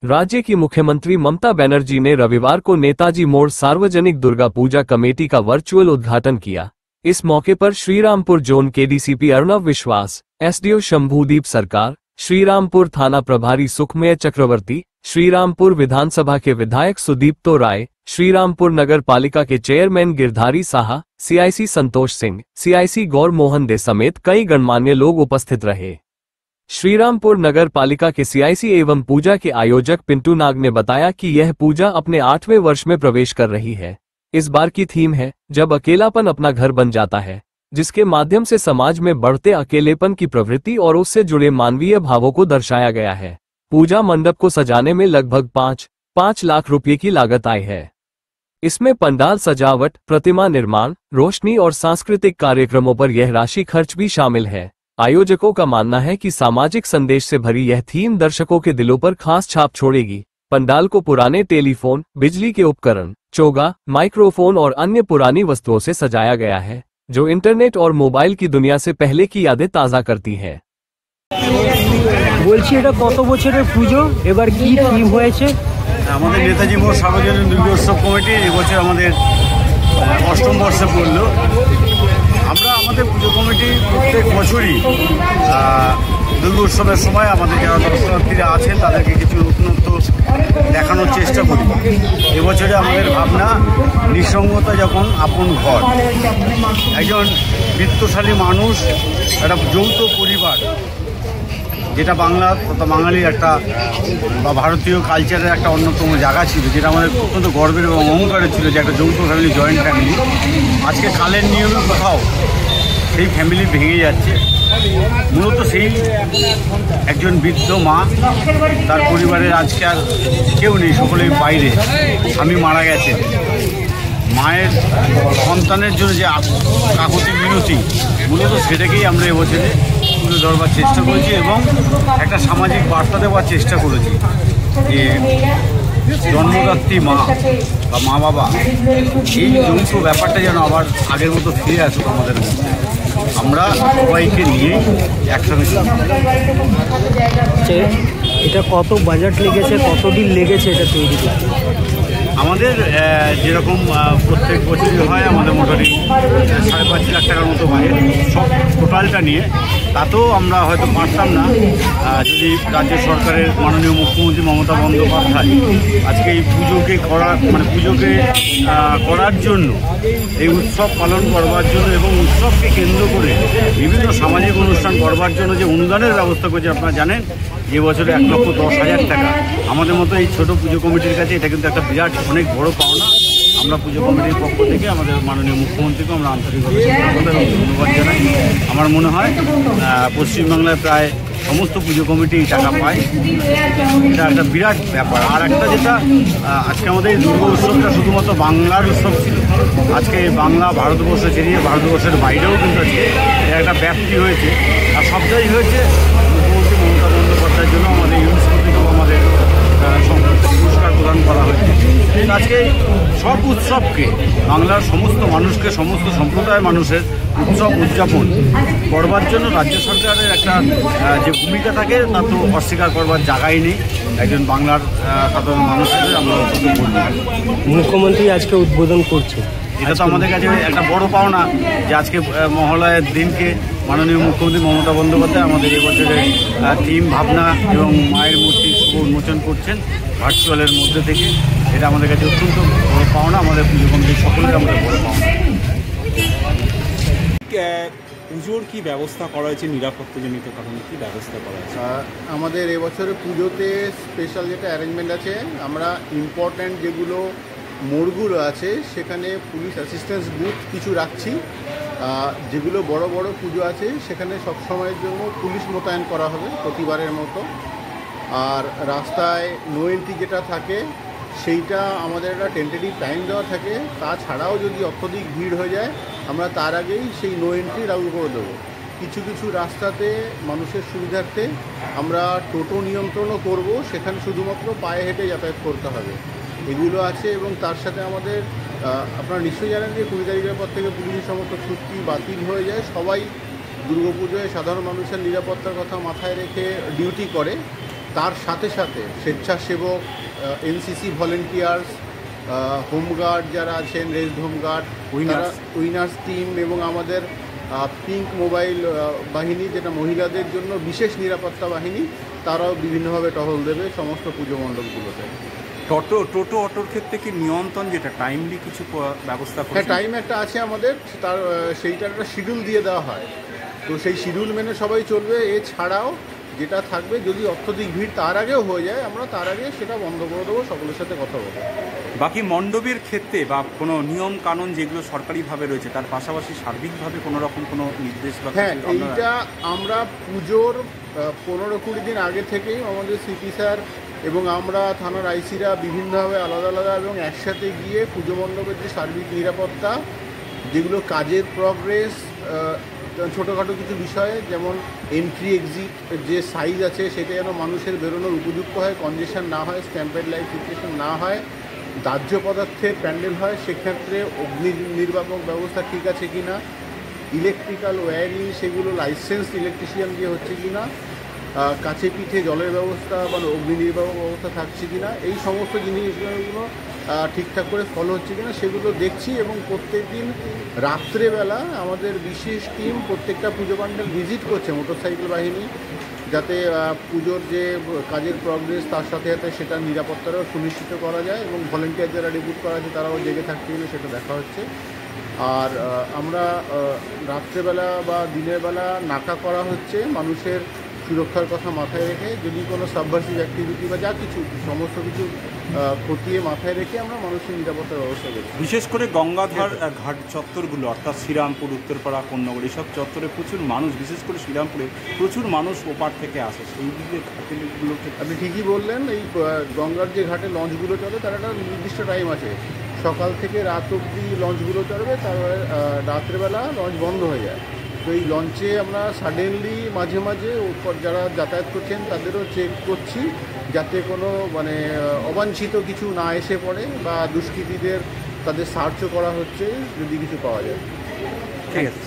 राज्य की मुख्यमंत्री ममता बनर्जी ने रविवार को नेताजी मोड़ सार्वजनिक दुर्गा पूजा कमेटी का वर्चुअल उद्घाटन किया। इस मौके पर श्रीरामपुर जोन के डीसीपी अर्णव विश्वास, एसडीओ शंभूदीप सरकार, श्रीरामपुर थाना प्रभारी सुखमय चक्रवर्ती, श्रीरामपुर विधानसभा के विधायक सुदीप्तो राय, श्रीरामपुर नगर पालिका के chairman Girdhari Saha, CIC Santosh Singh, CIC गौर मोहन दे समेत कई गणमान्य लोग उपस्थित रहे। श्रीरामपुर नगर पालिका के सीआईसी एवं पूजा के आयोजक पिंटू नाग ने बताया कि यह पूजा अपने 8वें वर्ष में प्रवेश कर रही है। इस बार की थीम है, जब अकेलापन अपना घर बन जाता है, जिसके माध्यम से समाज में बढ़ते अकेलेपन की प्रवृत्ति और उससे जुड़े मानवीय भावों को दर्शाया गया है। पूजा मंडप को सजाने में लगभग 5 लाख रुपए की लागत आई है। इसमें पंडाल सजावट, प्रतिमा निर्माण, रोशनी और सांस्कृतिक कार्यक्रमों पर यह राशि खर्च भी शामिल है। आयोजकों का मानना है कि सामाजिक संदेश से भरी यह थीम दर्शकों के दिलों पर खास छाप छोड़ेगी। पंडाल को पुराने टेलीफोन, बिजली के उपकरण, चोगा, माइक्रोफोन और अन्य पुरानी वस्तुओं से सजाया गया है, जो इंटरनेट और मोबाइल की दुनिया से पहले की यादें ताज़ा करती है। বলছি এটা কত বছরের পুজো, এবার কি থিম হয়েছে? আমাদের নেতাজি মোড় সার্বজনীন দুর্গা উৎসব কমিটি এবছর আমাদের 8ম বর্ষে পড়ল। আমরা আমাদের পুজো কমিটি প্রত্যেক বছরই দুর্গা উৎসবের সময় আমাদের যারা দর্শনার্থীরা আছেন তাদেরকে কিছু নতুনত্ব দেখানোর চেষ্টা করি। এবছরে আমাদের ভাবনা, নিঃসঙ্গতা যখন আপন ঘর। একজন বিত্তশালী মানুষ, একটা যৌথ পরিবার, যেটা বাংলা তথা বাঙালির একটা বা ভারতীয় কালচারের একটা অন্যতম জায়গা ছিল, যেটা আমাদের অত্যন্ত গর্বের এবং অহংকারের ছিল, যে একটা যৌথ ফ্যামিলি, জয়েন্ট ফ্যামিলি। আজকে কালের নিয়মে কোথাও সেই ফ্যামিলি ভেঙে যাচ্ছে। মূলত সেই একজন বৃদ্ধ মা, তার পরিবারের আজকে আর কেউ নেই, সকলেই বাইরে, স্বামী মারা গেছে। মায়ের সন্তানের জন্য যে কাকুতি মিনতি, মূলত সেটাকেই আমরা এবছরে তুলে ধরবার চেষ্টা করেছি এবং একটা সামাজিক বার্তা দেওয়ার চেষ্টা করেছি যে জন্মদাত্রী মা বা মা বাবা, এই যৌথ ব্যাপারটা যেন আবার আগের মতো ফিরে আসুক আমাদের মধ্যে। আমরা সবাইকে নিয়ে একসঙ্গে। এটা কত বাজেট লেগেছে, কত দিন লেগেছে এটা তৈরি করতে? আমাদের যেরকম প্রত্যেক বছরই হয়, আমাদের মোটামুটি 5.5 লাখ টাকার মতো বাজেট, সব টোটালটা নিয়ে। তাতেও আমরা হয়তো পারতাম না যদি রাজ্য সরকারের মাননীয় মুখ্যমন্ত্রী মমতা বন্দ্যোপাধ্যায় আজকে এই পুজোকে করার জন্য, এই উৎসব পালন করবার জন্য এবং উৎসবকে কেন্দ্র করে বিভিন্ন সামাজিক অনুষ্ঠান করবার জন্য যে অনুদানের ব্যবস্থা করেছে। আপনারা জানেন এবছরে 1,10,000 টাকা। আমাদের মতো এই ছোট পুজো কমিটির কাছে এটা কিন্তু একটা বিরাট অনেক বড় পাওনা। আমরা পুজো কমিটির পক্ষ থেকে আমাদের মাননীয় মুখ্যমন্ত্রীকে আমরা আন্তরিকভাবে ধন্যবাদ জানাই। আমার মনে হয় পশ্চিমবাংলায় প্রায় সমস্ত পুজো কমিটি টাকা পায়, এটা একটা বিরাট ব্যাপার। আর একটা যেটা, আজকে আমাদের এই দুর্গা উৎসবটা শুধুমাত্র বাংলার উৎসব ছিল, আজকে বাংলা ভারতবর্ষ ছেড়ে ভারতবর্ষের বাইরেও কিন্তু আজকে এটা একটা ব্যাপ্তি হয়েছে। আর সবটাই হয়েছে মুখ্যমন্ত্রী মমতা বন্দ্যোপাধ্যায়ের জন্য। আমাদের ইউনেস্কো থেকেও আমাদের পুরস্কার প্রদান করা হয়েছে। আজকে সব উৎসবকে, বাংলার সমস্ত মানুষকে, সমস্ত সম্প্রদায়ের মানুষের উৎসব উদযাপন করবার জন্য রাজ্য সরকারের একটা যে ভূমিকা থাকে, তা তো অস্বীকার করবার জায়গাই নেই। একজন বাংলার সাধারণ মানুষ হিসেবে আমরা অত্যন্ত বলব। মুখ্যমন্ত্রী আজকে উদ্বোধন করছে, এটা তো আমাদের কাছে একটা বড় পাওনা যে আজকে মহালয়ার দিনকে মাননীয় মুখ্যমন্ত্রী মমতা বন্দ্যোপাধ্যায় আমাদের এবছরের থিম, ভাবনা এবং মায়ের মূর্তি শুভ উন্মোচন করছেন ভার্চুয়ালের মধ্যে থেকে। এটা আমাদের কাছে অত্যন্ত বড় পাওনা, আমাদের পুজো কমিটির সকলের আমাদের বড় পাওনা। পুজোর কি ব্যবস্থা করা হয়েছে, নিরাপত্তাজনিত কারণে কি ব্যবস্থা করা হয়েছে? আমাদের এবছরে পুজোতে স্পেশাল যেটা অ্যারেঞ্জমেন্ট আছে, আমরা ইম্পর্ট্যান্ট যেগুলো মোড়গুলো আছে সেখানে পুলিশ অ্যাসিস্ট্যান্স বুথ কিছু রাখছি। যেগুলো বড় বড় পুজো আছে সেখানে সবসময়ের জন্য পুলিশ মোতায়েন করা হবে প্রতিবারের মতো। আর রাস্তায় নো এন্ট্রি যেটা থাকে সেইটা আমাদের একটা টেন্টেটিভ টাইম দেওয়া থাকে। তাছাড়াও যদি অত্যধিক ভিড় হয়ে যায় আমরা তার আগেই সেই নো এন্ট্রি লাগু করে দেবো। কিছু কিছু রাস্তাতে মানুষের সুবিধার্থে আমরা টোটো নিয়ন্ত্রণও করব, সেখানে শুধুমাত্র পায়ে হেঁটে যাতায়াত করতে হবে। এগুলো আছে এবং তার সাথে আমাদের আপনারা নিশ্চয়ই জানেন যে 20 তারিখের পর থেকে পুলিশের সমস্ত ছুটি বাতিল হয়ে যায়। সবাই দুর্গাপুজোয় সাধারণ মানুষের নিরাপত্তার কথা মাথায় রেখে ডিউটি করে। তার সাথে সাথে স্বেচ্ছাসেবক, এনসিসি ভলেন্টিয়ার্স, হোমগার্ড যারা আছেন, রেস্ট হোমগার্ড, উইনার্স টিম এবং আমাদের পিঙ্ক মোবাইল বাহিনী, যেটা মহিলাদের জন্য বিশেষ নিরাপত্তা বাহিনী, তারাও বিভিন্নভাবে টহল দেবে সমস্ত পুজো মণ্ডপগুলোতে। টোটো অটোর ক্ষেত্রে কি নিয়ন্ত্রণ, যেটা টাইমলি কিছু ব্যবস্থা? হ্যাঁ, টাইম একটা আছে আমাদের, তার সেইটার একটা শিডিউল দিয়ে দেওয়া হয়, তো সেই শিডিউল মেনে সবাই চলবে। এছাড়াও যেটা থাকবে, যদি অত্যধিক ভিড় তার আগেও হয়ে যায়, আমরা তার আগে সেটা বন্ধ করে দেবো, সকলের সাথে কথা বলবো। বাকি মণ্ডপের ক্ষেত্রে বা কোনো নিয়ম কানুন যেগুলো সরকারিভাবে রয়েছে, তার পাশাপাশি সার্বিকভাবে কোনো রকম কোনো নির্দেশ? হ্যাঁ, এইটা আমরা পুজোর 15-20 দিন আগে থেকেই আমাদের সিপি স্যার এবং আমরা থানার আইসিরা বিভিন্নভাবে আলাদা আলাদা এবং একসাথে গিয়ে পুজো মণ্ডপের যে সার্বিক নিরাপত্তা, যেগুলো কাজের প্রগ্রেস, ছোটোখাটো কিছু বিষয়ে যেমন এন্ট্রি এক্সিট যে সাইজ আছে সেটা যেন মানুষের বেরোনোর উপযুক্ত হয়, কনজেশন না হয়, স্ট্যাম্পেড লাইট সিচুয়েশন না হয়, দাহ্য পদার্থের প্যান্ডেল হয় সেক্ষেত্রে অগ্নি নির্বাপক ব্যবস্থা ঠিক আছে কি না, ইলেকট্রিক্যাল ওয়্যারিং সেগুলো লাইসেন্স ইলেকট্রিশিয়ান দিয়ে হচ্ছে কি না, কাছে পিঠে জলের ব্যবস্থা বা অগ্নি নির্বাপক ব্যবস্থা থাকছে কি না, এই সমস্ত জিনিসগুলো ঠিকঠাক করে ফলো হচ্ছে কিনা সেগুলো দেখছি। এবং প্রত্যেক দিন রাত্রেবেলা আমাদের বিশেষ টিম প্রত্যেকটা পুজো প্যান্ডেল ভিজিট করছে, মোটরসাইকেল বাহিনী, যাতে পুজোর যে কাজের প্রগ্রেস তার সাথে সাথে সেটা নিরাপত্তাটাও সুনিশ্চিত করা যায়, এবং ভলেন্টিয়ার যারা রিক্রুট করা আছে তারাও জেগে থাকতে গেলে সেটা দেখা হচ্ছে। আর আমরা রাত্রেবেলা বা দিনের বেলা নাকা করা হচ্ছে মানুষের সুরক্ষার কথা মাথায় রেখে, যদি কোনো সাবভার্সিভ অ্যাক্টিভিটি বা যা কিছু সমস্ত কিছু খতিয়ে মাথায় রেখে আমরা মানুষের নিরাপত্তার ব্যবস্থা করি। বিশেষ করে গঙ্গাধার ঘাট চত্বরগুলো, অর্থাৎ শ্রীরামপুর, উত্তরপাড়া, কোন্নগর, এইসব চত্বরে প্রচুর মানুষ, বিশেষ করে শ্রীরামপুরে প্রচুর মানুষ ওপার থেকে আসে, সেই দিকে ঘাটগুলোকে আপনি ঠিকই বললেন। এই গঙ্গার যে ঘাটে লঞ্চগুলো চলে তার একটা নির্দিষ্ট টাইম আছে, সকাল থেকে রাত অবধি লঞ্চগুলো চলবে, তারপরে রাত্রেবেলা লঞ্চ বন্ধ হয়ে যায়। তো এই লঞ্চে আমরা সাডেনলি মাঝে মাঝে ওপর যারা যাতায়াত করছেন তাদেরও চেক করছি, যাতে কোনো মানে অবাঞ্ছিত কিছু না এসে পড়ে, বা দুষ্কৃতীদের তাদের সার্চও করা হচ্ছে যদি কিছু পাওয়া যায়। ঠিক আছে।